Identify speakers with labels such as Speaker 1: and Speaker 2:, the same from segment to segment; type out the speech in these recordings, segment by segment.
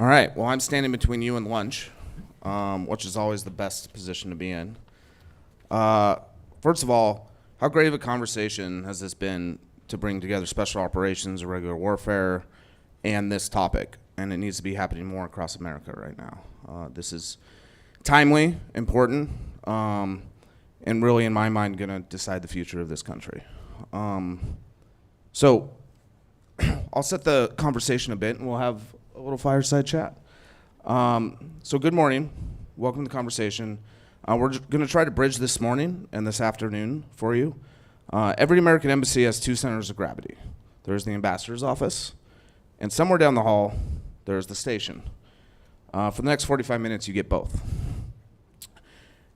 Speaker 1: All right, well, I'm standing between you and lunch, which is always the best position to be in. First of all, how great of a conversation has this been to bring together special operations, irregular warfare, and this topic? And it needs to be happening more across America right now. This is timely, important, and really, in my mind, going to decide the future of this country. So I'll set the conversation a bit, and we'll have a little fireside chat. So good morning. Welcome to the conversation. We're going to try to bridge this morning and this afternoon for you. Every American embassy has two centers of gravity. There's the ambassador's office, and somewhere down the hall, there's the station. For the next 45 minutes, you get both.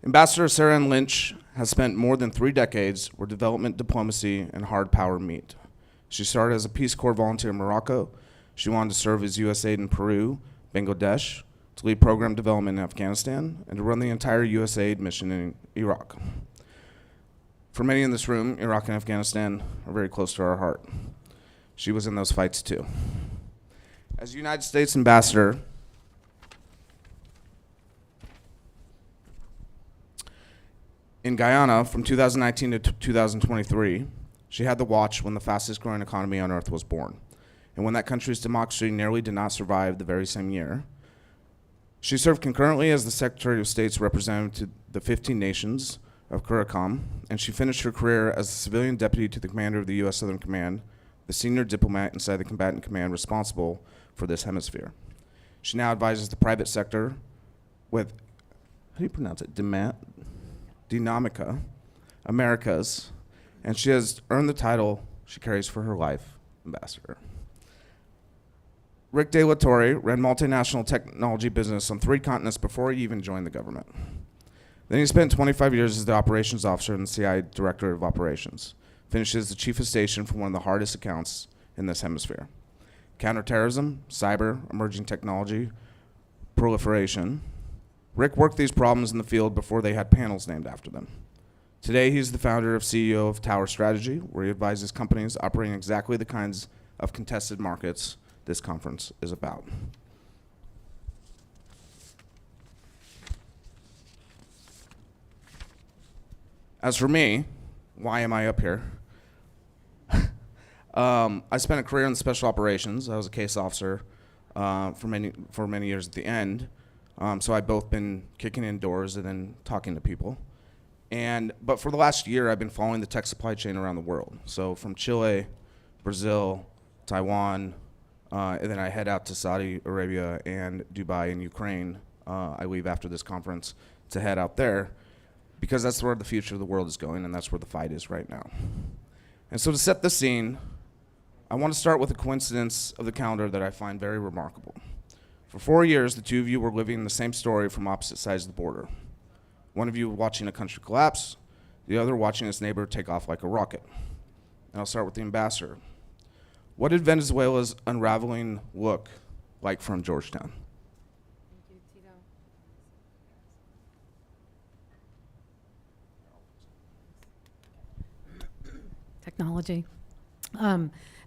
Speaker 1: Ambassador Sarah Ann Lynch has spent more than 3 decades where development, diplomacy, and hard power meet. She started as a Peace Corps volunteer in Morocco. She wanted to serve as U.S. aid in Peru, Bangladesh, to lead program development in Afghanistan, and to run the entire U.S. aid mission in Iraq. For many in this room, Iraq and Afghanistan are very close to our heart. She was in those fights too. As United States ambassador, in Guyana from 2019 to 2023, she had the watch when the fastest growing economy on earth was born. And when that country's democracy nearly did not survive the very same year. She served concurrently as the Secretary of State's representative to the 15 nations of CARICOM, and she finished her career as the civilian deputy to the commander of the U.S. Southern Command, the senior diplomat inside the combatant command responsible for this hemisphere. She now advises the private sector with, how do you pronounce it, Dynamica Americas, and she has earned the title she carries for her life, ambassador. Rick De La Torre ran multinational technology business on 3 continents before he even joined the government. Then he spent 25 years as the operations officer and CIA director of operations. Finished as the chief of station for one of the hardest accounts in this hemisphere. Counterterrorism, cyber, emerging technology, proliferation. Rick worked these problems in the field before they had panels named after them. Today, he's the founder and CEO of Tower Strategy, where he advises companies operating exactly the kinds of contested markets this conference is about. As for me, why am I up here? I spent a career in special operations. I was a case officer for many years at the end. So I've both been kicking in doors and then talking to people. But for the last year, I've been following the tech supply chain around the world. So from Chile, Brazil, Taiwan, and then I head out to Saudi Arabia and Dubai and Ukraine. I leave after this conference to head out there because that's where the future of the world is going and that's where the fight is right now. And so to set the scene, I want to start with a coincidence of the calendar that I find very remarkable. For 4 years, the two of you were living the same story from opposite sides of the border. One of you watching a country collapse, the other watching its neighbor take off like a rocket. And I'll start with the ambassador. What did Venezuela's unraveling look like from Georgetown?
Speaker 2: Thank you, Tito. Technology.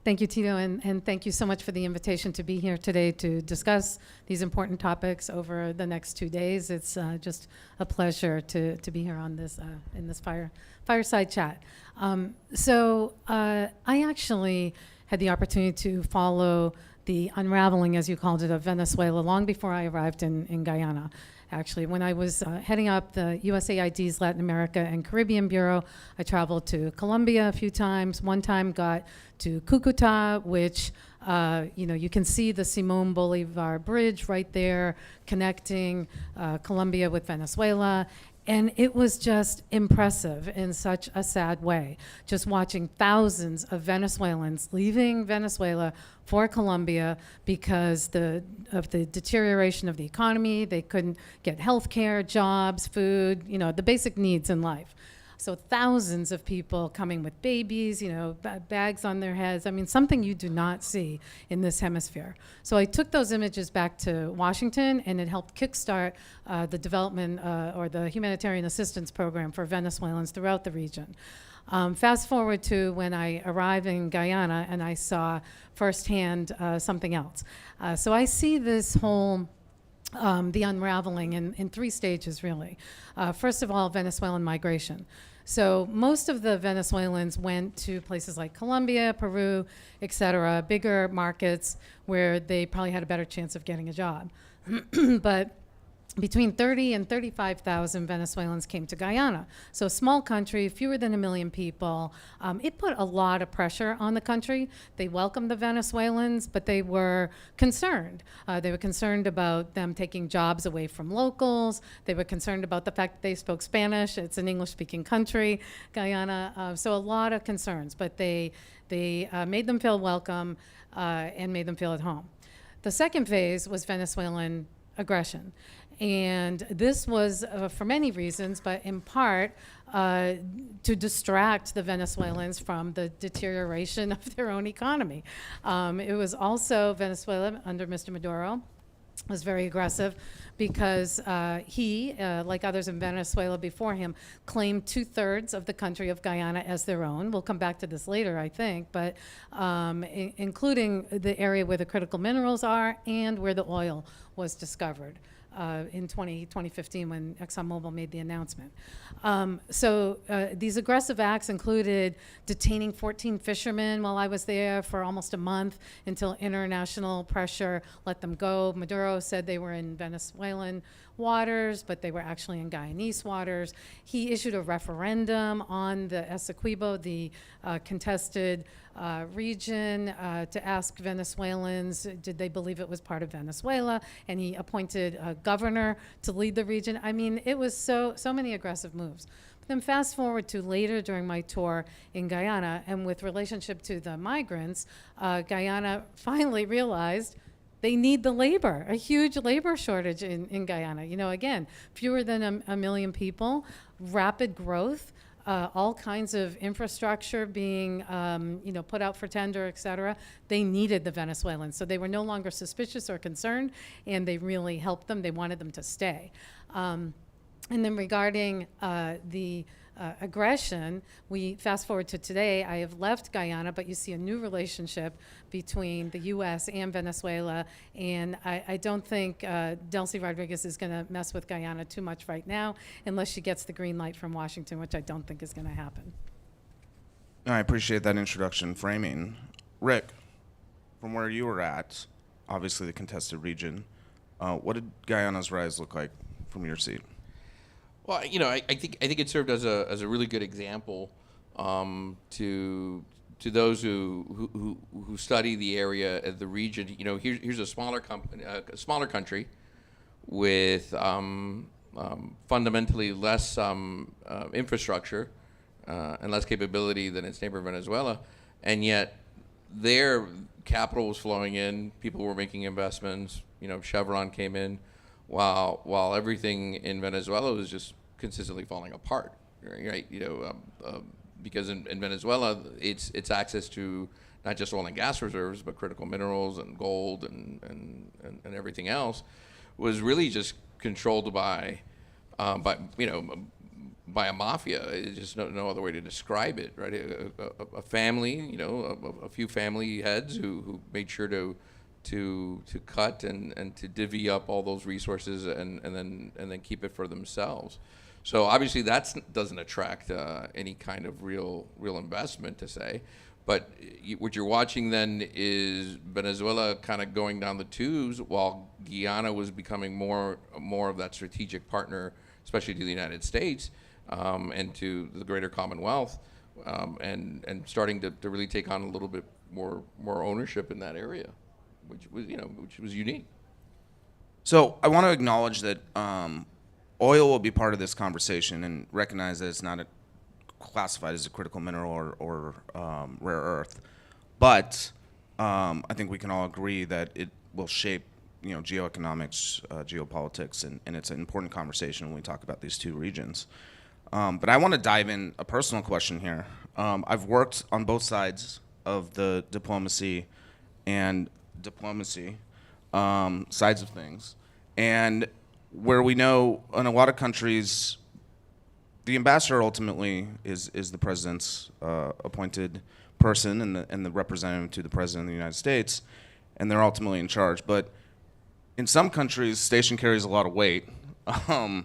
Speaker 2: Thank you, Tito, and thank you so much for the invitation to be here today to discuss these important topics over the next 2 days. It's just a pleasure to be here on this in this fireside chat. So I actually had the opportunity to follow the unraveling, as you called it, of Venezuela long before I arrived in Guyana. Actually, when I was heading up the USAID's Latin America and Caribbean Bureau, I traveled to Colombia a few times. One time got to Cucuta, which you can see the Simón Bolívar Bridge right there connecting Colombia with Venezuela. And it was just impressive in such a sad way, just watching thousands of Venezuelans leaving Venezuela for Colombia because of the deterioration of the economy. They couldn't get health care, jobs, food, the basic needs in life. So thousands of people coming with babies, bags on their heads. I mean, something you do not see in this hemisphere. So I took those images back to Washington, and it helped kickstart the development or the humanitarian assistance program for Venezuelans throughout the region. Fast forward to when I arrived in Guyana and I saw firsthand something else. So I see this whole the unraveling in three stages, really. First of all, Venezuelan migration. So most of the Venezuelans went to places like Colombia, Peru, et cetera, bigger markets where they probably had a better chance of getting a job. But between 30 and 35,000 Venezuelans came to Guyana. So a small country, fewer than 1 million people. It put a lot of pressure on the country. They welcomed the Venezuelans, but they were concerned. They were concerned about them taking jobs away from locals. They were concerned about the fact that they spoke Spanish. It's an English-speaking country, Guyana. So a lot of concerns, but they made them feel welcome and made them feel at home. The second phase was Venezuelan aggression. And this was for many reasons, but in part to distract the Venezuelans from the deterioration of their own economy. It was also Venezuela under Mr. Maduro was very aggressive because he, like others in Venezuela before him, claimed 2/3 of the country of Guyana as their own. We'll come back to this later, I think, but including the area where the critical minerals are and where the oil was discovered. In 2015 when ExxonMobil made the announcement. So these aggressive acts included detaining 14 fishermen while I was there for almost a month until international pressure let them go. Maduro said they were in Venezuelan waters, but they were actually in Guyanese waters. He issued a referendum on the Essequibo, the contested region, to ask Venezuelans, did they believe it was part of Venezuela? And he appointed a governor to lead the region. I mean, it was so many aggressive moves. But then fast forward to later during my tour in Guyana, and with relationship to the migrants, Guyana finally realized they need the labor, a huge labor shortage in Guyana. You know, again, fewer than a million people, rapid growth, all kinds of infrastructure being, put out for tender, et cetera. They needed the Venezuelans. So they were no longer suspicious or concerned, and they really helped them. They wanted them to stay. And then regarding the aggression, we fast forward to today. I have left Guyana, but you see a new relationship between the U.S. and Venezuela, and I don't think Delcy Rodriguez is going to mess with Guyana too much right now unless she gets the green light from Washington, which I don't think is going to happen.
Speaker 1: I appreciate that introduction framing. Rick, from where you were at, obviously the contested region, what did Guyana's rise look like from your seat?
Speaker 3: Well, I think it served as a really good example to those who study the area, the region. Here's a smaller country with fundamentally less infrastructure and less capability than its neighbor Venezuela, and yet their capital was flowing in. People were making investments. Chevron came in. While everything in Venezuela was just consistently falling apart, right? Because in Venezuela, it's access to not just oil and gas reserves, but critical minerals and gold and everything else was really just controlled by a mafia. It's just no other way to describe it, right? A family, a few family heads who made sure to cut and to divvy up all those resources and then keep it for themselves. So obviously that doesn't attract any kind of real investment, to say. But what you're watching then is Venezuela kind of going down the tubes, while Guyana was becoming more of that strategic partner, especially to the United States and to the greater Commonwealth, and starting to really take on a little bit more ownership in that area, which was unique.
Speaker 1: So I want to acknowledge that oil will be part of this conversation and recognize that it's not classified as a critical mineral or rare earth. But I think we can all agree that it will shape geoeconomics, geopolitics, and it's an important conversation when we talk about these two regions. But I want to dive in a personal question here. I've worked on both sides of the diplomacy sides of things. And where we know in a lot of countries, the ambassador ultimately is the president's appointed person and the representative to the president of the United States, and they're ultimately in charge. But in some countries, station carries a lot of weight, a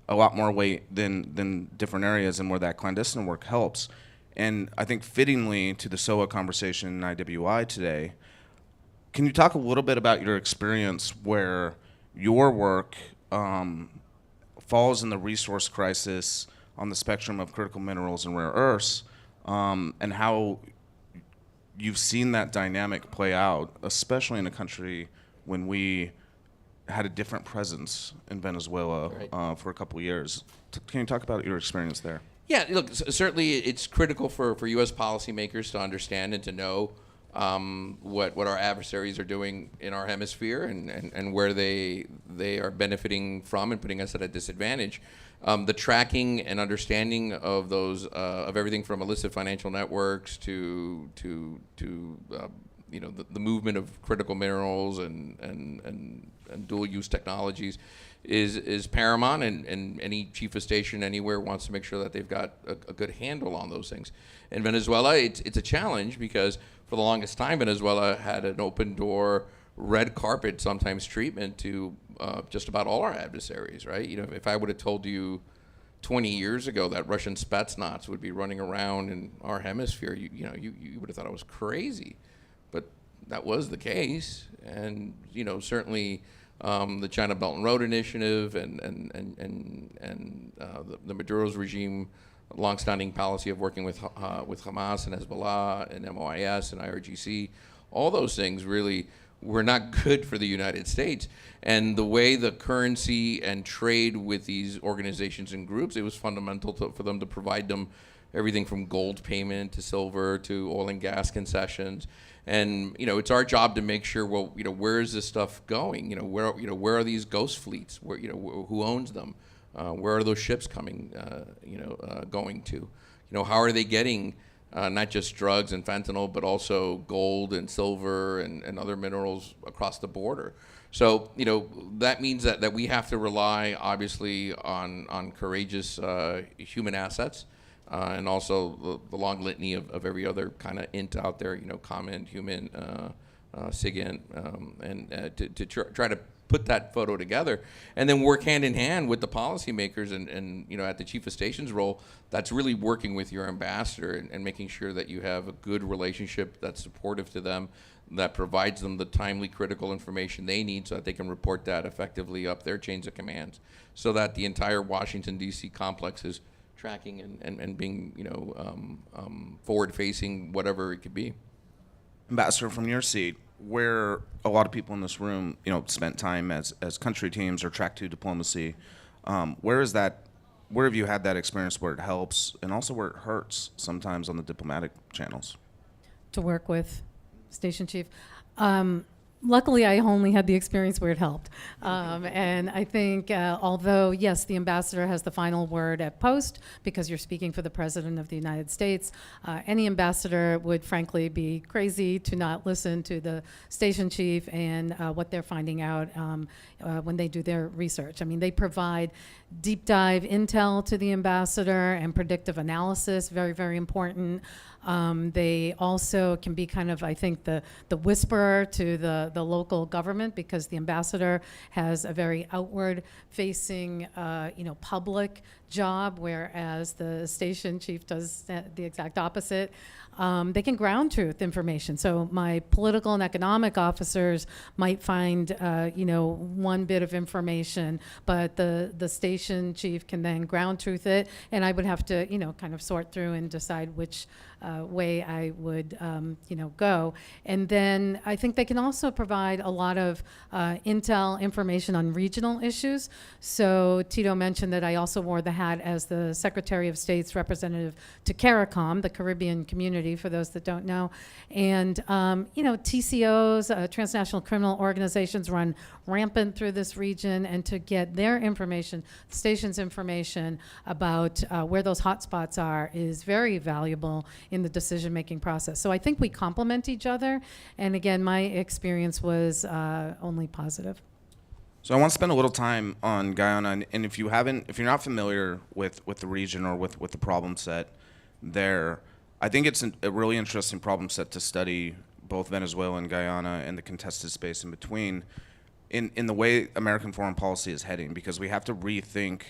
Speaker 1: lot more weight than different areas, and where that clandestine work helps. And I think fittingly to the SOAA conversation in IWI today, can you talk a little bit about your experience where your work falls in the resource crisis on the spectrum of critical minerals and rare earths, and how you've seen that dynamic play out, especially in a country when we had a different presence in Venezuela
Speaker 3: Right.
Speaker 1: for a couple of years. Can you talk about your experience there?
Speaker 3: Yeah, look, certainly it's critical for U.S. policymakers to understand and to know what our adversaries are doing in our hemisphere and where they are benefiting from and putting us at a disadvantage. The tracking and understanding of those of everything from illicit financial networks to the movement of critical minerals and dual use technologies is paramount, and any chief of station anywhere wants to make sure that they've got a good handle on those things. In Venezuela, it's a challenge because for the longest time, Venezuela had an open door, red carpet sometimes treatment to just about all our adversaries, right? If I would have told you 20 years ago that Russian Spetsnaz would be running around in our hemisphere, you would have thought I was crazy. But that was the case, and certainly the China Belt and Road Initiative and the Maduro's regime longstanding policy of working with Hamas and Hezbollah and MOIS and IRGC, all those things really were not good for the United States. And the way the currency and trade with these organizations and groups, it was fundamental for them to provide them everything from gold payment to silver to oil and gas concessions. And it's our job to make sure, where is this stuff going? Where are these ghost fleets? Who owns them? Where are those ships coming? Going to? How are they getting not just drugs and fentanyl, but also gold and silver and other minerals across the border? So that means that we have to rely obviously on courageous human assets. And also the long litany of every other kind of int out there, comment, human, SIGINT, and to try to put that photo together, and then work hand in hand with the policymakers and at the chief of station's role, that's really working with your ambassador and making sure that you have a good relationship that's supportive to them, that provides them the timely, critical information they need so that they can report that effectively up their chains of commands, so that the entire Washington, D.C. complex is tracking and being forward-facing, whatever it could be.
Speaker 1: Ambassador, from your seat, where a lot of people in this room, spent time as country teams or track 2 diplomacy, where have you had that experience where it helps and also where it hurts sometimes on the diplomatic channels?
Speaker 2: To work with station chief. Luckily, I only had the experience where it helped. And I think, although, yes, the ambassador has the final word at post because you're speaking for the President of the United States, any ambassador would frankly be crazy to not listen to the station chief and what they're finding out when they do their research. I mean, they provide deep dive intel to the ambassador and predictive analysis, very, very important. They also can be kind of, I think, the whisperer to the local government, because the ambassador has a very outward-facing, public job, whereas the station chief does the exact opposite. They can ground truth information. So my political and economic officers might find, one bit of information, but the station chief can then ground truth it, and I would have to, kind of sort through and decide which way I would, go. And then I think they can also provide a lot of intel information on regional issues. So Tito mentioned that I also wore the hat as the Secretary of State's representative to CARICOM, the Caribbean Community, for those that don't know. And, TCOs, transnational criminal organizations, run rampant through this region, and to get their information, the station's information about where those hotspots are is very valuable in the decision-making process. So I think we complement each other. And again, my experience was only positive.
Speaker 1: So I want to spend a little time on Guyana, and if you're not familiar with the region or with the problem set there, I think it's a really interesting problem set to study both Venezuela and Guyana and the contested space in between, in the way American foreign policy is heading, because we have to rethink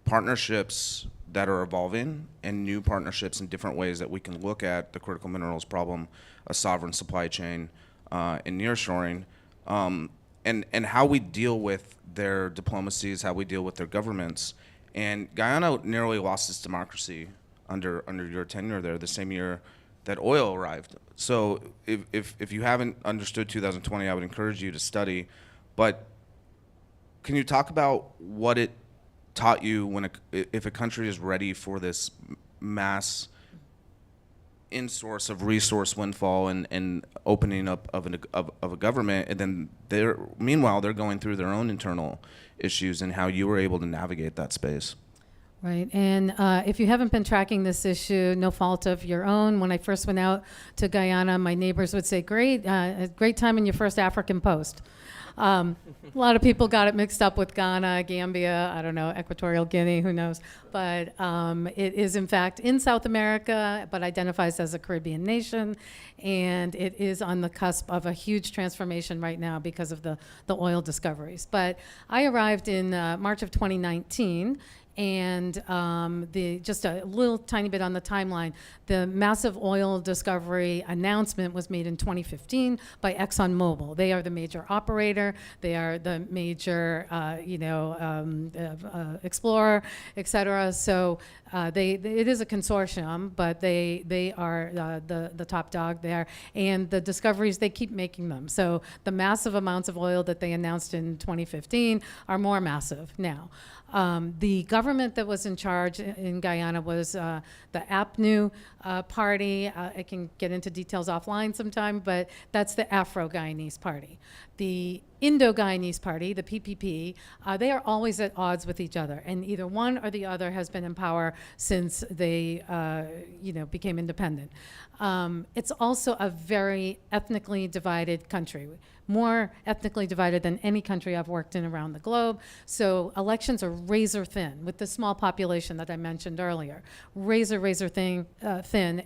Speaker 1: partnerships that are evolving and new partnerships in different ways that we can look at the critical minerals problem, a sovereign supply chain, and nearshoring. And how we deal with their diplomacies, how we deal with their governments. And Guyana nearly lost its democracy under your tenure there, the same year that oil arrived. So if you haven't understood 2020, I would encourage you to study. But can you talk about what it taught you if a country is ready for this mass in-source of resource windfall and opening up of a government, and then meanwhile they're going through their own internal issues, and how you were able to navigate that space?
Speaker 2: Right, and if you haven't been tracking this issue, no fault of your own. When I first went out to Guyana, my neighbors would say, great time in your first African post. A lot of people got it mixed up with Ghana, Gambia, I don't know, Equatorial Guinea, who knows. But it is, in fact, in South America, but identifies as a Caribbean nation. And it is on the cusp of a huge transformation right now because of the oil discoveries. But I arrived in March of 2019. And just a little tiny bit on the timeline, the massive oil discovery announcement was made in 2015 by ExxonMobil. They are the major operator. They are the major, explorer, et cetera. So it is a consortium, but they are the top dog there. And the discoveries, they keep making them. So the massive amounts of oil that they announced in 2015 are more massive now. The government that was in charge in Guyana was the APNU party. I can get into details offline sometime, but that's the Afro-Guyanese party. The Indo-Guyanese party, the PPP, they are always at odds with each other, and either one or the other has been in power since they became independent. It's also a very ethnically divided country, more ethnically divided than any country I've worked in around the globe. So elections are razor thin with the small population that I mentioned earlier. Razor thin,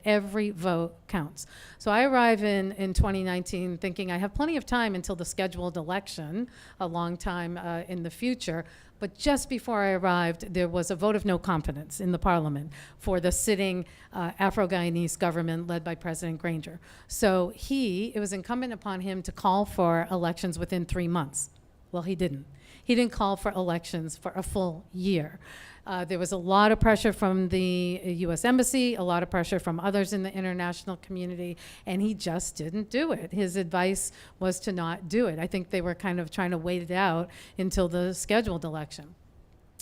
Speaker 2: every vote counts. So I arrive in 2019 thinking I have plenty of time until the scheduled election, a long time in the future. But just before I arrived, there was a vote of no confidence in the parliament for the sitting Afro-Guyanese government led by President Granger. So it was incumbent upon him to call for elections within 3 months. Well, he didn't. He didn't call for elections for a full year. There was a lot of pressure from the U.S. Embassy, a lot of pressure from others in the international community, and he just didn't do it. His advice was to not do it. I think they were kind of trying to wait it out until the scheduled election.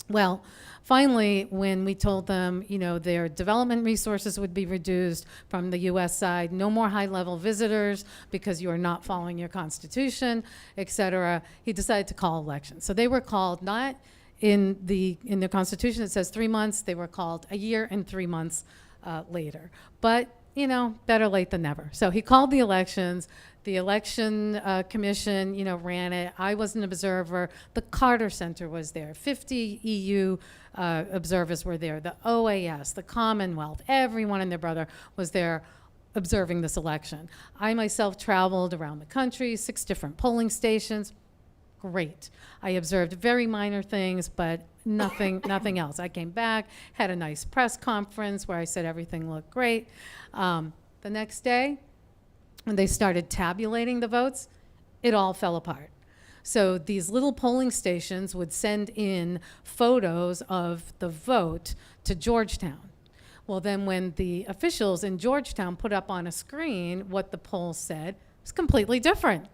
Speaker 2: Well, finally, when we told them, their development resources would be reduced from the U.S. side, no more high-level visitors because you are not following your constitution, et cetera, he decided to call elections. So they were called not in the Constitution, it says 3 months. They were called a year and 3 months later. But, better late than never. So he called the elections. The election commission, ran it. I was an observer. The Carter Center was there. 50 EU observers were there. The OAS, the Commonwealth, everyone and their brother was there observing this election. I myself traveled around the country, 6 different polling stations. Great. I observed very minor things, but nothing else. I came back, had a nice press conference where I said everything looked great. The next day, when they started tabulating the votes, it all fell apart. So these little polling stations would send in photos of the vote to Georgetown. Well, then when the officials in Georgetown put up on a screen what the poll said, it was completely different.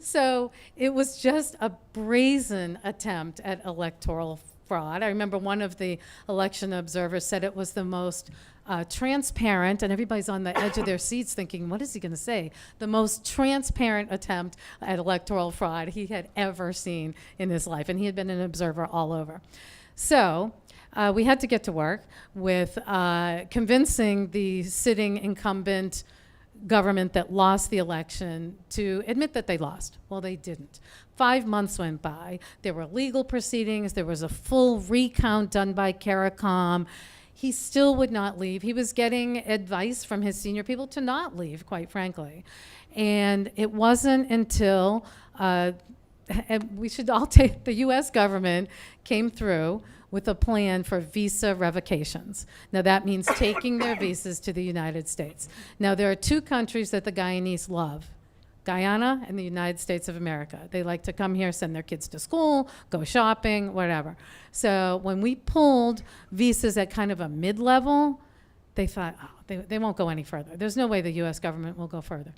Speaker 2: So it was just a brazen attempt at electoral fraud. I remember one of the election observers said it was the most transparent, and everybody's on the edge of their seats thinking, what is he going to say? The most transparent attempt at electoral fraud he had ever seen in his life, and he had been an observer all over. So we had to get to work with convincing the sitting incumbent government that lost the election to admit that they lost. Well, they didn't. 5 months went by. There were legal proceedings. There was a full recount done by CARICOM. He still would not leave. He was getting advice from his senior people to not leave, quite frankly. And it wasn't until and we should all take, the U.S. government came through with a plan for visa revocations. Now that means taking their visas to the United States. Now there are two countries that the Guyanese love, Guyana and the United States of America. They like to come here, send their kids to school, go shopping, whatever. So when we pulled visas at kind of a mid-level, they thought, oh, they won't go any further. There's no way the U.S. government will go further.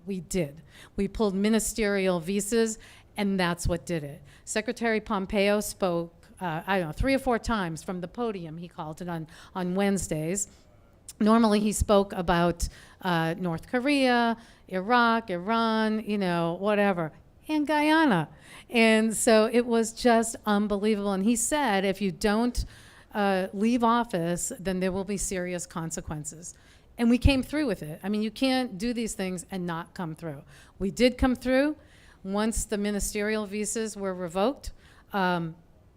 Speaker 2: We did. We pulled ministerial visas, and that's what did it. Secretary Pompeo spoke, I don't know, 3 or 4 times from the podium, he called it, on Wednesdays. Normally he spoke about North Korea, Iraq, Iran, you know, whatever, and Guyana. And so it was just unbelievable. And he said, if you don't leave office, then there will be serious consequences. And we came through with it. I mean, you can't do these things and not come through. We did come through. Once the ministerial visas were revoked,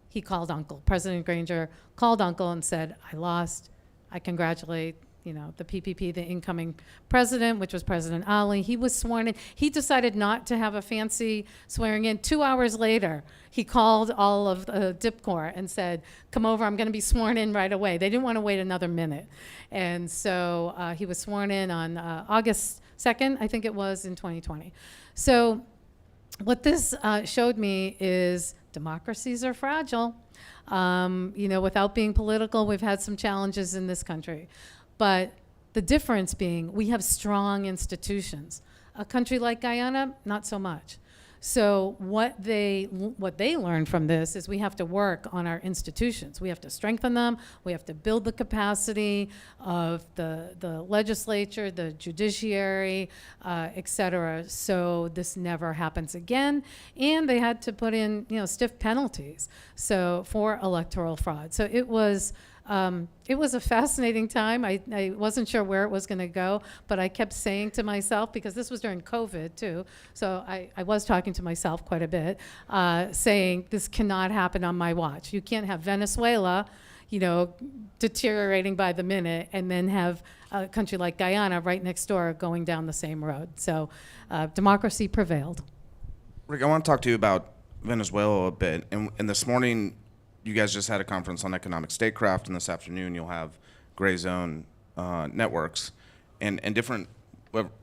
Speaker 2: he called Uncle. President Granger called Uncle and said, I lost. I congratulate, you know, the PPP, the incoming president, which was President Ali. He was sworn in. He decided not to have a fancy swearing in. 2 hours later, he called all of the DIP Corps and said, come over, I'm going to be sworn in right away. They didn't want to wait another minute. And so he was sworn in on August 2nd, I think it was, in 2020. So what this showed me is democracies are fragile. You know, without being political, we've had some challenges in this country. But the difference being we have strong institutions. A country like Guyana, not so much. So what they learned from this is we have to work on our institutions. We have to strengthen them. We have to build the capacity of the legislature, the judiciary, et cetera, so this never happens again. And they had to put in, you know, stiff penalties for electoral fraud. So it was a fascinating time. I wasn't sure where it was going to go, but I kept saying to myself, because this was during COVID too, so I was talking to myself quite a bit, saying this cannot happen on my watch. You can't have Venezuela, you know, deteriorating by the minute, and then have a country like Guyana right next door going down the same road. So democracy prevailed.
Speaker 1: Rick, I want to talk to you about Venezuela a bit. And this morning, you guys just had a conference on economic statecraft, and this afternoon you'll have gray zone networks and different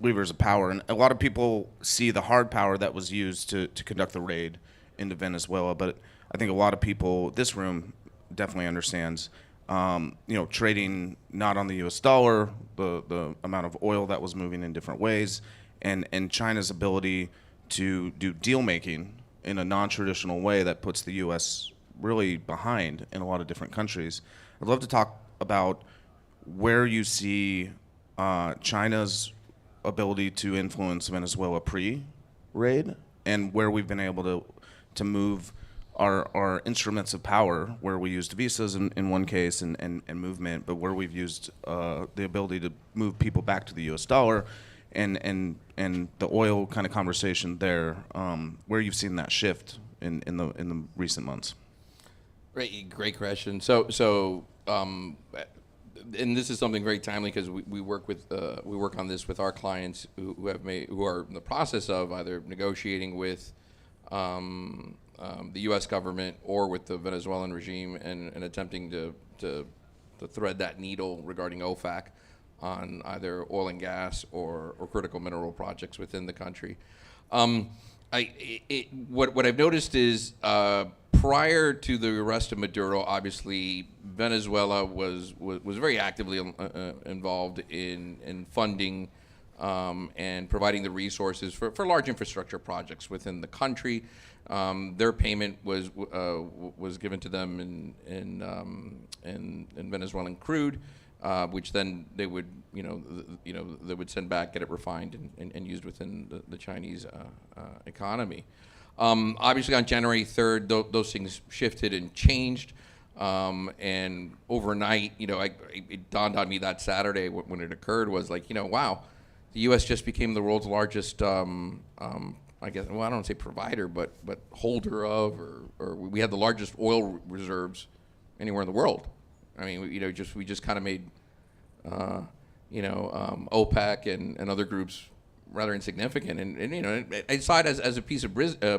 Speaker 1: levers of power. And a lot of people see the hard power that was used to conduct the raid into Venezuela, but I think a lot of people, this room definitely understands, you know, trading not on the U.S. dollar, the amount of oil that was moving in different ways, and China's ability to do deal making in a non-traditional way that puts the U.S. really behind in a lot of different countries. I'd love to talk about where you see China's ability to influence Venezuela pre-raid, and where we've been able to move our instruments of power, where we used visas in one case and movement, but where we've used the ability to move people back to the U.S. dollar and the oil kind of conversation there, where you've seen that shift in the recent months.
Speaker 3: Great question. And this is something very timely because we work on this with our clients who are in the process of either negotiating with the U.S. government or with the Venezuelan regime and attempting to thread that needle regarding OFAC on either oil and gas or critical mineral projects within the country. What I've noticed is prior to the arrest of Maduro, obviously Venezuela was very actively involved in funding and providing the resources for large infrastructure projects within the country. Their payment was given to them in Venezuelan crude, which then they would they would send back, get it refined and used within the Chinese economy. Obviously, on January 3rd, those things shifted and changed. And overnight, it dawned on me that Saturday when it occurred was like, wow, the U.S. just became the world's largest I guess, well, I don't want to say provider, but holder of, or we had the largest oil reserves anywhere in the world. I mean, we just kind of made, OPEC and other groups rather insignificant. And I saw it as a piece of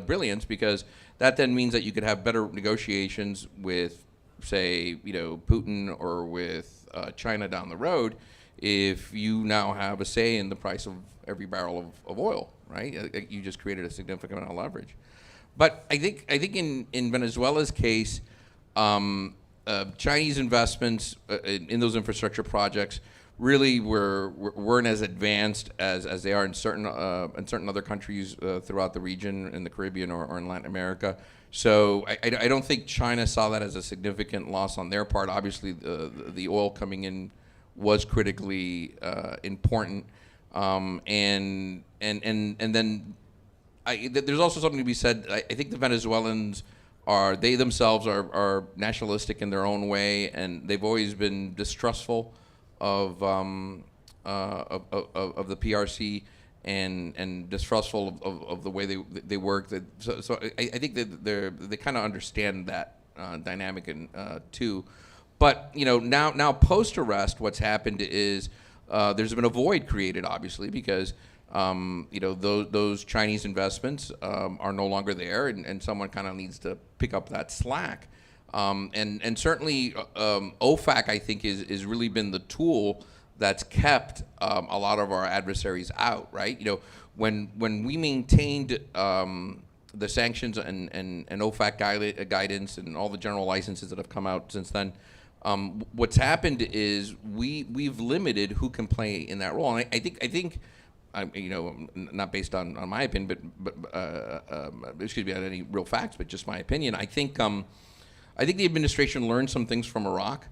Speaker 3: brilliance, because that then means that you could have better negotiations with, say, Putin or with China down the road, if you now have a say in the price of every barrel of oil, right? You just created a significant amount of leverage. But I think in Venezuela's case, Chinese investments in those infrastructure projects really weren't as advanced as they are in certain other countries throughout the region, in the Caribbean or in Latin America. So I don't think China saw that as a significant loss on their part. Obviously, the oil coming in was critically important, and then there's also something to be said. I think the Venezuelans they themselves are nationalistic in their own way, and they've always been distrustful of the PRC and distrustful of the way they work. So I think that they kind of understand that dynamic too. But now post arrest, what's happened is there's been a void created, obviously, because those Chinese investments are no longer there, and someone kind of needs to pick up that slack. And certainly OFAC, I think, is really been the tool that's kept a lot of our adversaries out, right? When we maintained the sanctions and OFAC guidance and all the general licenses that have come out since then, what's happened is we've limited who can play in that role. And I think not based on my opinion, but excuse me, on any real facts, but just my opinion. I think the administration learned some things from Iraq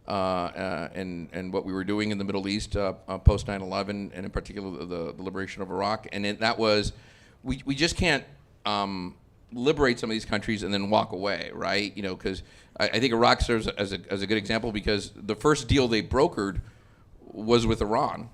Speaker 3: and what we were doing in the Middle East post 9/11, and in particular the liberation of Iraq. And that was, we just can't liberate some of these countries and then walk away, right? Because I think Iraq serves as a good example, because the first deal they brokered was with Iran.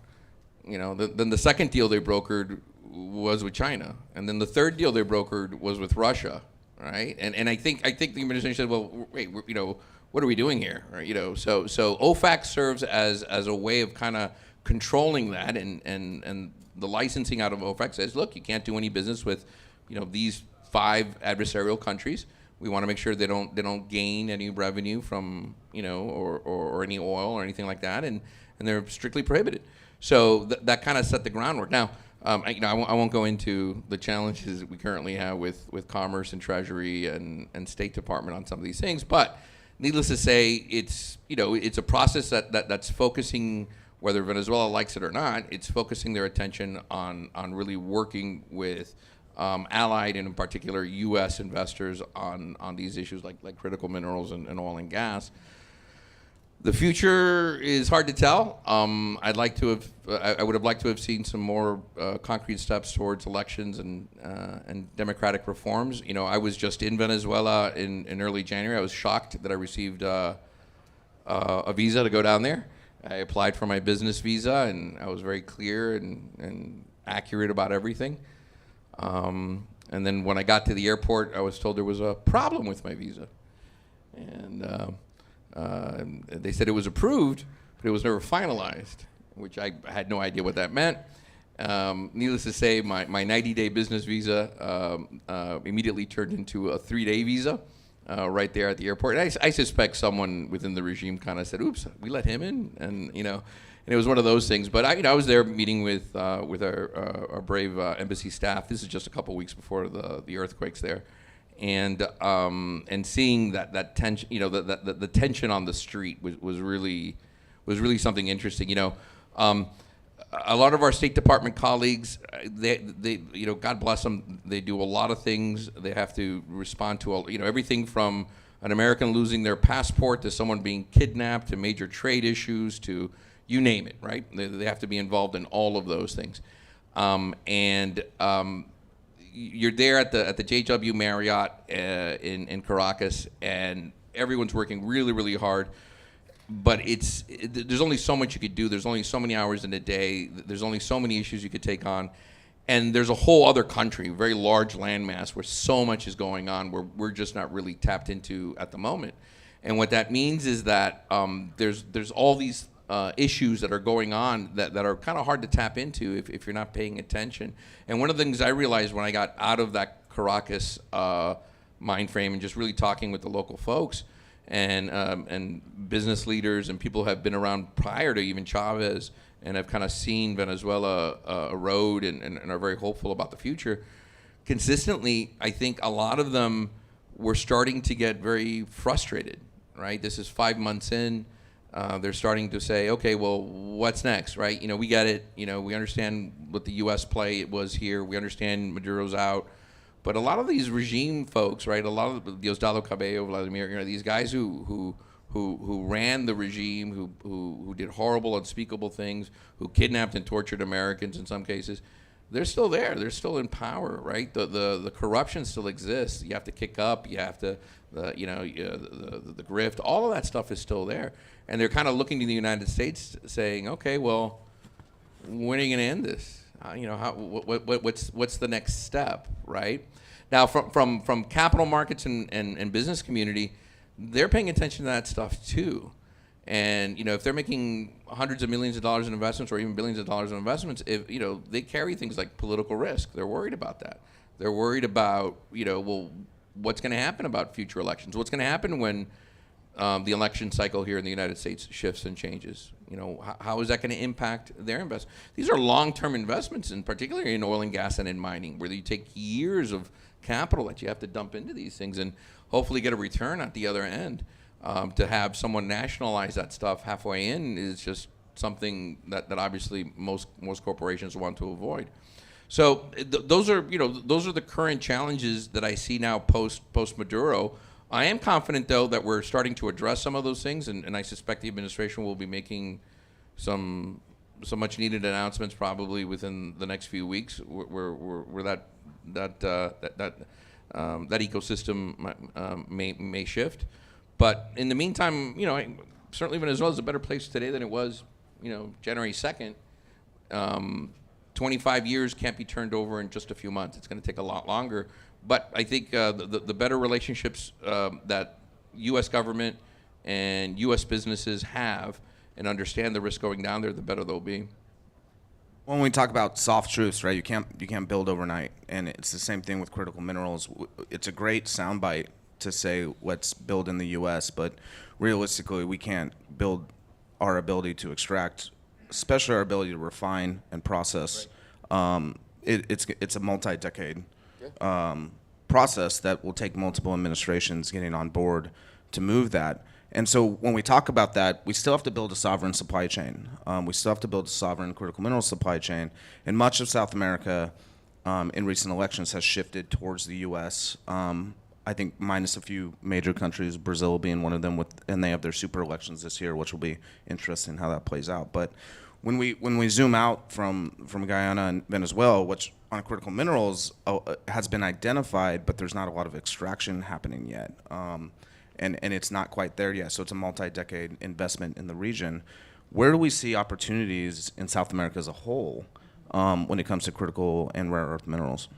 Speaker 3: Then the second deal they brokered was with China, and then the third deal they brokered was with Russia, right? And I think the administration said, well, wait, what are we doing here? Right? So OFAC serves as a way of kind of controlling that, and the licensing out of OFAC says, look, you can't do any business with, these 5 adversarial countries. We want to make sure they don't gain any revenue from, or any oil or anything like that, and they're strictly prohibited. So that kind of set the groundwork. Now, I won't go into the challenges that we currently have with Commerce and Treasury and State Department on some of these things, but needless to say, it's a process that's focusing, whether Venezuela likes it or not, it's focusing their attention on really working with allied and in particular U.S. investors on these issues like critical minerals and oil and gas. The future is hard to tell. I would have liked to have seen some more concrete steps towards elections and democratic reforms. I was just in Venezuela in early January. I was shocked that I received a visa to go down there. I applied for my business visa, and I was very clear and accurate about everything. And then when I got to the airport, I was told there was a problem with my visa, and they said it was approved, but it was never finalized, which I had no idea what that meant. Needless to say, my 90-day business visa immediately turned into a 3-day visa right there at the airport. And I suspect someone within the regime kind of said, "Oops, we let him in," and it was one of those things. But I was there meeting with our brave embassy staff. This is just a couple weeks before the earthquakes there. And seeing that tension, the tension on the street was really something interesting. A lot of our State Department colleagues, they God bless them, they do a lot of things. They have to respond to everything from an American losing their passport to someone being kidnapped to major trade issues to you name it, right? They have to be involved in all of those things, you're there at the JW Marriott in Caracas, and everyone's working really, really hard. But there's only so much you could do. There's only so many hours in a day. There's only so many issues you could take on, And there's a whole other country, very large landmass, where so much is going on, where we're just not really tapped into at the moment. And what that means is that there's all these issues that are going on that are kind of hard to tap into if you're not paying attention. And one of the things I realized when I got out of that Caracas mind frame and just really talking with the local folks and business leaders and people who have been around prior to even Chavez and have kind of seen Venezuela erode and are very hopeful about the future, consistently, I think a lot of them were starting to get very frustrated, right? This is 5 months in. They're starting to say, okay, well, what's next, right? You know, we get it. You know, we understand what the U.S. play was here. We understand Maduro's out. But a lot of these regime folks, right, a lot of Diosdado Cabello, Vladimir, you know, these guys who ran the regime, who did horrible, unspeakable things, who kidnapped and tortured Americans in some cases, they're still there. They're still in power, right? The corruption still exists. You have to kick up. You have to, the grift. All of that stuff is still there. And they're kind of looking to the United States saying, okay, well, when are you going to end this? What's the next step, right? Now, from capital markets and business community, they're paying attention to that stuff too. And, you know, if they're making hundreds of millions of dollars in investments or even billions of dollars in investments, if, you know, they carry things like political risk. They're worried about that. They're worried about, you know, well, what's going to happen about future elections? What's going to happen when the election cycle here in the United States shifts and changes? You know, how is that going to impact their investment? These are long-term investments, and particularly in oil and gas and in mining, where you take years of capital that you have to dump into these things and hopefully get a return at the other end. To have someone nationalize that stuff halfway in is just something that obviously most corporations want to avoid. So those are the current challenges that I see now post Maduro. I am confident, though, that we're starting to address some of those things, and I suspect the administration will be making some much needed announcements probably within the next few weeks, where that ecosystem may shift. But in the meantime, you know, certainly Venezuela is a better place today than it was, you know, January 2nd. 25 years can't be turned over in just a few months. It's going to take a lot longer. But I think the better relationships that U.S. government and U.S. businesses have and understand the risk going down there, the better they'll be.
Speaker 1: When we talk about soft truths, right, you can't build overnight, and it's the same thing with critical minerals. It's a great soundbite to say let's build in the U.S., but realistically we can't build our ability to extract, especially our ability to refine and process. Right. It's a multi-decade process that will take multiple administrations getting on board to move that. And so when we talk about that, we still have to build a sovereign supply chain. We still have to build a sovereign critical mineral supply chain. And much of South America in recent elections has shifted towards the U.S., I think minus a few major countries, Brazil being one of them, and they have their super elections this year, which will be interesting how that plays out. But when we zoom out from Guyana and Venezuela, which on critical minerals has been identified, but there's not a lot of extraction happening yet, and it's not quite there yet. So it's a multi-decade investment in the region. Where do we see opportunities in South America as a whole when it comes to critical and rare earth minerals?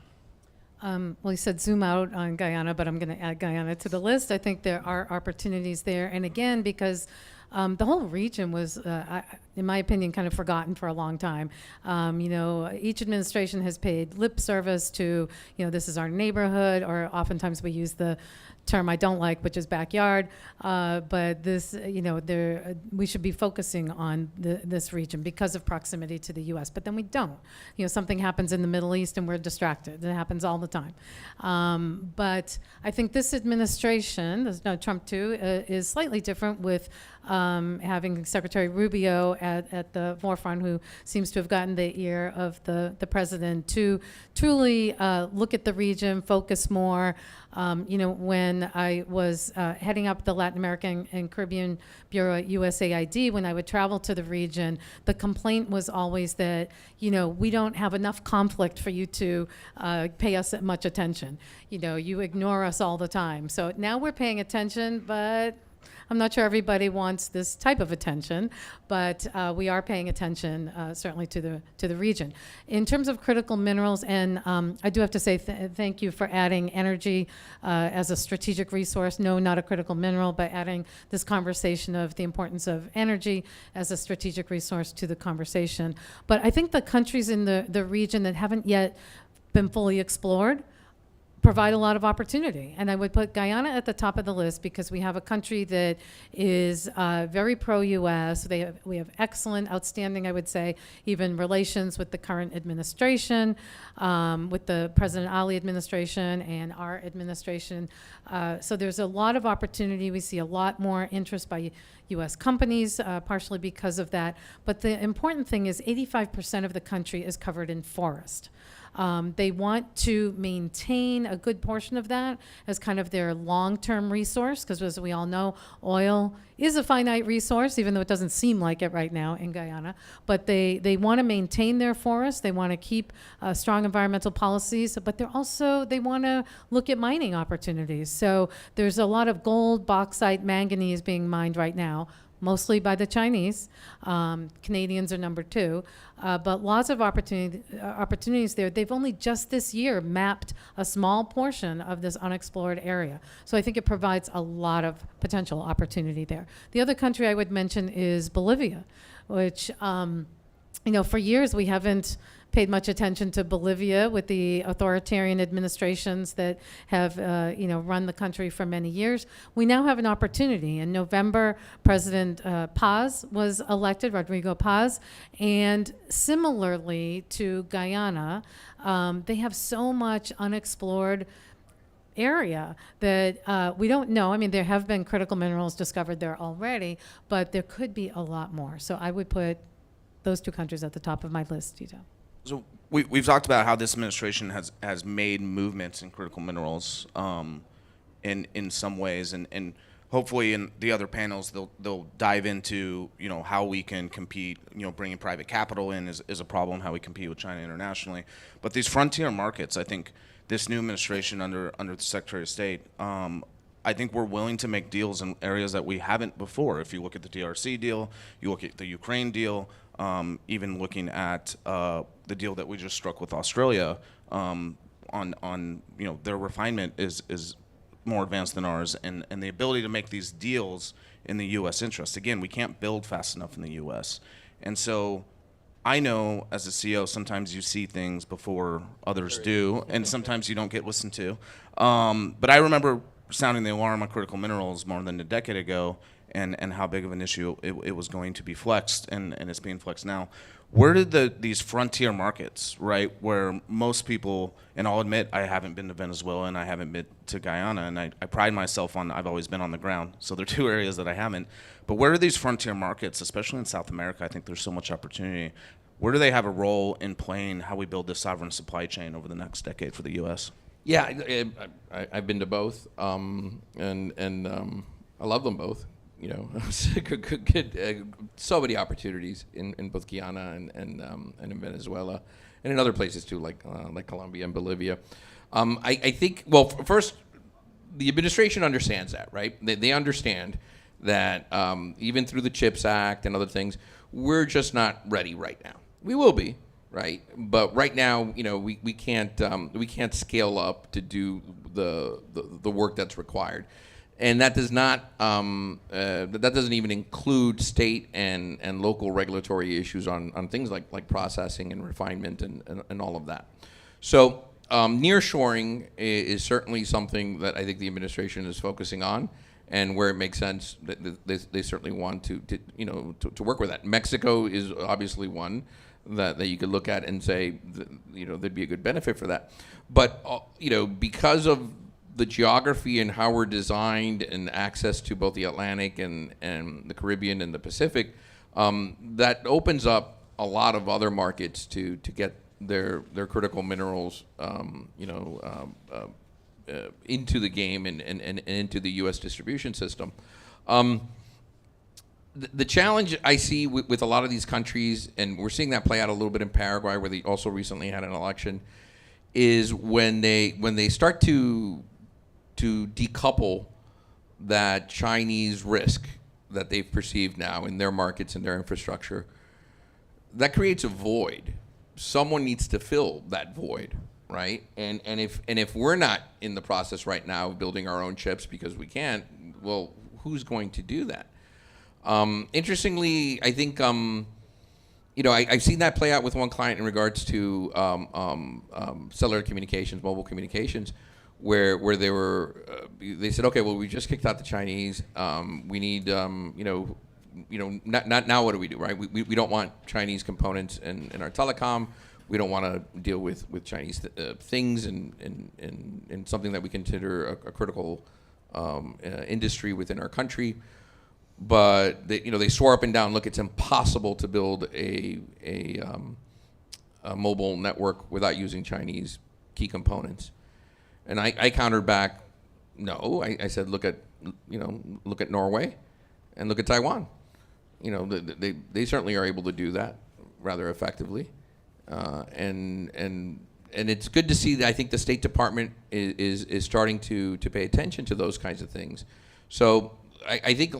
Speaker 2: Well, you said zoom out on Guyana, but I'm going to add Guyana to the list. I think there are opportunities there. And again, because the whole region was, in my opinion, kind of forgotten for a long time. You know, each administration has paid lip service to, you know, this is our neighborhood, or oftentimes we use the term I don't like, which is backyard. But this, you know, we should be focusing on this region because of proximity to the U.S. But then we don't. You know, something happens in the Middle East and we're distracted. It happens all the time. But I think this administration, Trump too, is slightly different with having Secretary Rubio at the forefront, who seems to have gotten the ear of the president to truly look at the region, focus more. You know, when I was heading up the Latin American and Caribbean Bureau at USAID, when I would travel to the region, the complaint was always that, you know, we don't have enough conflict for you to pay us much attention. You know, you ignore us all the time. So now we're paying attention, but I'm not sure everybody wants this type of attention, but we are paying attention certainly to the region. In terms of critical minerals, and I do have to say thank you for adding energy as a strategic resource. No, not a critical mineral, but adding this conversation of the importance of energy as a strategic resource to the conversation. But I think the countries in the region that haven't yet been fully explored provide a lot of opportunity. And I would put Guyana at the top of the list because we have a country that is very pro-U.S. We have excellent, outstanding, I would say, even relations with the current administration, with the President Ali administration and our administration. So there's a lot of opportunity. We see a lot more interest by U.S. companies, partially because of that. But the important thing is 85% of the country is covered in forest. They want to maintain a good portion of that as kind of their long-term resource, because as we all know, oil is a finite resource, even though it doesn't seem like it right now in Guyana. But they want to maintain their forests. They want to keep strong environmental policies, but they want to look at mining opportunities. So there's a lot of gold, bauxite, manganese being mined right now, mostly by the Chinese. Canadians are number 2, but lots of opportunities there. They've only just this year mapped a small portion of this unexplored area. So I think it provides a lot of potential opportunity there. The other country I would mention is Bolivia, which, for years we haven't paid much attention to Bolivia with the authoritarian administrations that have, run the country for many years. We now have an opportunity. In November, President Paz was elected, Rodrigo Paz, and similarly to Guyana, they have so much unexplored area that we don't know. I mean, there have been critical minerals discovered there already, but there could be a lot more. So I would put those 2 countries at the top of my list, Tito.
Speaker 1: So we've talked about how this administration has made movements in critical minerals in some ways, and hopefully in the other panels they'll dive into how we can compete. Bringing private capital in is a problem. How we compete with China internationally, but these frontier markets, I think this new administration under the Secretary of State, I think we're willing to make deals in areas that we haven't before. If you look at the DRC deal, you look at the Ukraine deal. Even looking at the deal that we just struck with Australia, on their refinement is more advanced than ours, and the ability to make these deals in the U.S. interest. Again, we can't build fast enough in the U.S. And so I know as a CEO, sometimes you see things before others do, and sometimes you don't get listened to. But I remember sounding the alarm on critical minerals more than a decade ago, and how big of an issue it was going to be flexed, and it's being flexed now. Where did these frontier markets, right, where most people, and I'll admit I haven't been to Venezuela and I haven't been to Guyana, and I pride myself on I've always been on the ground, so there are 2 areas that I haven't. But where are these frontier markets, especially in South America? I think there's so much opportunity. Where do they have a role in playing how we build this sovereign supply chain over the next decade for the U.S.?
Speaker 3: Yeah, I've been to both, and I love them both. So many opportunities in both Guyana and in Venezuela, and in other places too, like Colombia and Bolivia. I think, well, first, the administration understands that, right? They understand that even through the CHIPS Act and other things, we're just not ready right now. We will be, right? But right now, we can't scale up to do the work that's required. And that does not that doesn't even include state and local regulatory issues on things like processing and refinement and all of that. So nearshoring is certainly something that I think the administration is focusing on, and where it makes sense, they certainly want to work with that. Mexico is obviously one that you could look at and say there'd be a good benefit for that. But because of the geography and how we're designed and access to both the Atlantic and the Caribbean and the Pacific, that opens up a lot of other markets to get their critical minerals into the game and into the U.S. distribution system. The challenge I see with a lot of these countries, and we're seeing that play out a little bit in Paraguay, where they also recently had an election, is when they start to decouple that Chinese risk that they've perceived now in their markets and their infrastructure, that creates a void. Someone needs to fill that void, right? And if we're not in the process right now of building our own chips because we can't, well, who's going to do that? Interestingly, I think I've seen that play out with one client in regards to cellular communications, mobile communications, where they said, okay, well, we just kicked out the Chinese. We need now what do we do, right? We don't want Chinese components in our telecom. We don't want to deal with Chinese things and something that we consider a critical industry within our country. But they swore up and down, look, it's impossible to build a mobile network without using Chinese key components. And I countered back, no. I said, look at Norway, and look at Taiwan. They certainly are able to do that rather effectively, and it's good to see that I think the State Department is starting to pay attention to those kinds of things. So I think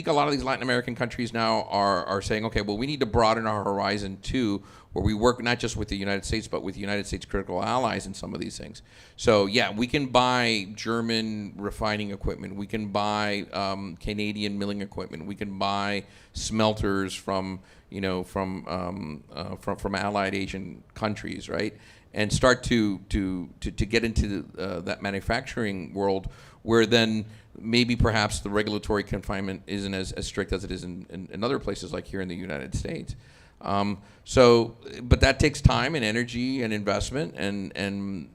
Speaker 3: a lot of these Latin American countries now are saying, okay, well, we need to broaden our horizon too, where we work not just with the United States, but with the United States critical allies in some of these things. So yeah, we can buy German refining equipment, we can buy Canadian milling equipment, we can buy smelters from allied Asian countries, right? And start to get into that manufacturing world, where then maybe perhaps the regulatory confinement isn't as strict as it is in other places like here in the United States. But that takes time and energy and investment, and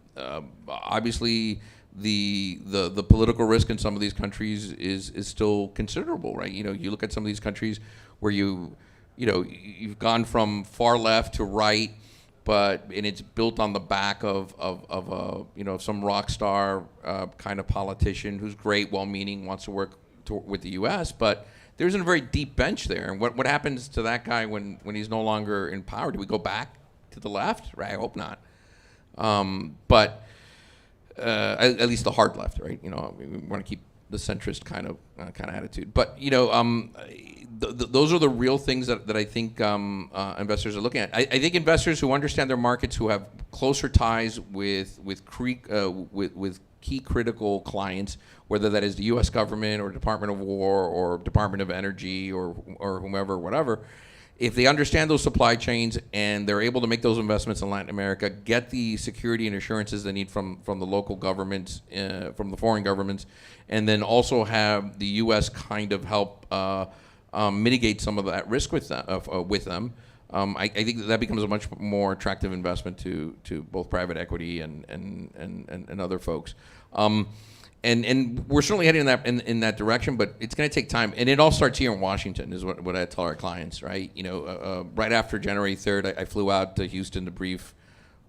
Speaker 3: obviously the political risk in some of these countries is still considerable, right? You look at some of these countries where you've gone from far left to right, and it's built on the back of some rock star kind of politician who's great, well-meaning, wants to work with the U.S., but there isn't a very deep bench there. And what happens to that guy when he's no longer in power? Do we go back to the left? Right, I hope not. But at least the hard left, right? We want to keep the centrist kind of attitude. But those are the real things that I think investors are looking at. I think investors who understand their markets, who have closer ties with key critical clients, whether that is the U.S. government or Department of War or Department of Energy or whomever, whatever, if they understand those supply chains and they're able to make those investments in Latin America, get the security and assurances they need from the local governments, from the foreign governments, and then also have the U.S. kind of help mitigate some of that risk with them, I think that becomes a much more attractive investment to both private equity and other folks. And we're certainly heading in that direction, but it's going to take time. And it all starts here in Washington, is what I tell our clients, right? Right after January 3rd, I flew out to Houston to brief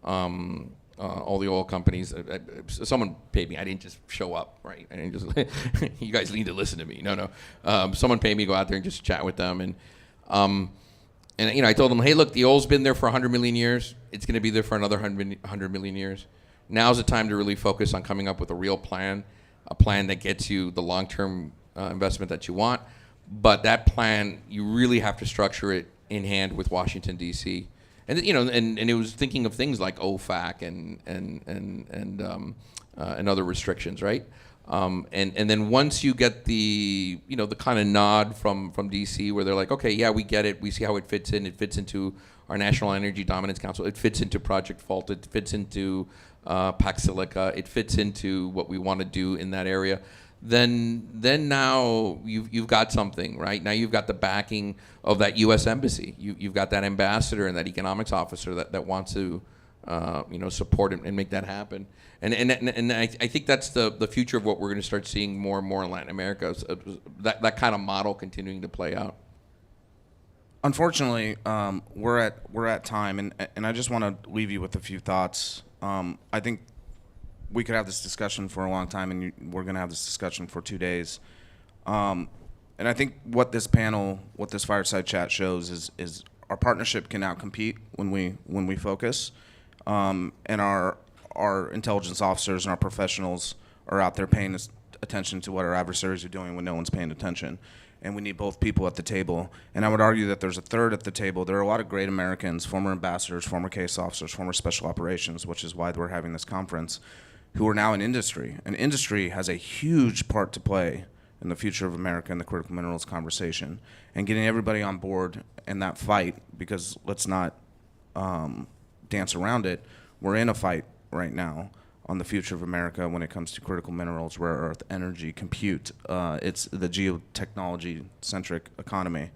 Speaker 3: all the oil companies. Someone paid me. I didn't just show up, right? I didn't just you guys need to listen to me. No. Someone paid me to go out there and just chat with them. And I told them, hey, look, the oil's been there for 100 million years. It's going to be there for another 100 million years. Now's the time to really focus on coming up with a real plan, a plan that gets you the long-term investment that you want. But that plan, you really have to structure it in hand with Washington, D.C. And it was thinking of things like OFAC and other restrictions, right? And then once you get the kind of nod from DC, where they're like, okay, yeah, we get it, we see how it fits in. It fits into our National Energy Dominance Council. It fits into Project Vault. It fits into Pax Silica. It fits into what we want to do in that area. Then now you've got something, right? Now you've got the backing of that U.S. embassy. You've got that ambassador and that economics officer that wants to support it and make that happen. And I think that's the future of what we're going to start seeing more and more in Latin America. That kind of model continuing to play out.
Speaker 1: Unfortunately, we're at time, and I just want to leave you with a few thoughts. I think we could have this discussion for a long time, and we're going to have this discussion for 2 days. And I think what this fireside chat shows is our partnership can now compete when we focus, and our intelligence officers and our professionals are out there paying attention to what our adversaries are doing when no one's paying attention. And we need both people at the table. And I would argue that there's a third at the table. There are a lot of great Americans, former ambassadors, former case officers, former special operations, which is why we're having this conference, who are now in industry. And industry has a huge part to play in the future of America and the critical minerals conversation. And getting everybody on board in that fight, because let's not dance around it. We're in a fight right now on the future of America when it comes to critical minerals, rare earth, energy, compute. It's the geotechnology-centric economy.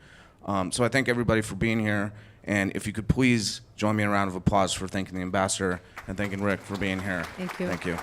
Speaker 1: So I thank everybody for being here. And if you could please join me in a round of applause for thanking the ambassador and thanking Rick for being here.
Speaker 2: Thank you.
Speaker 1: Thank you.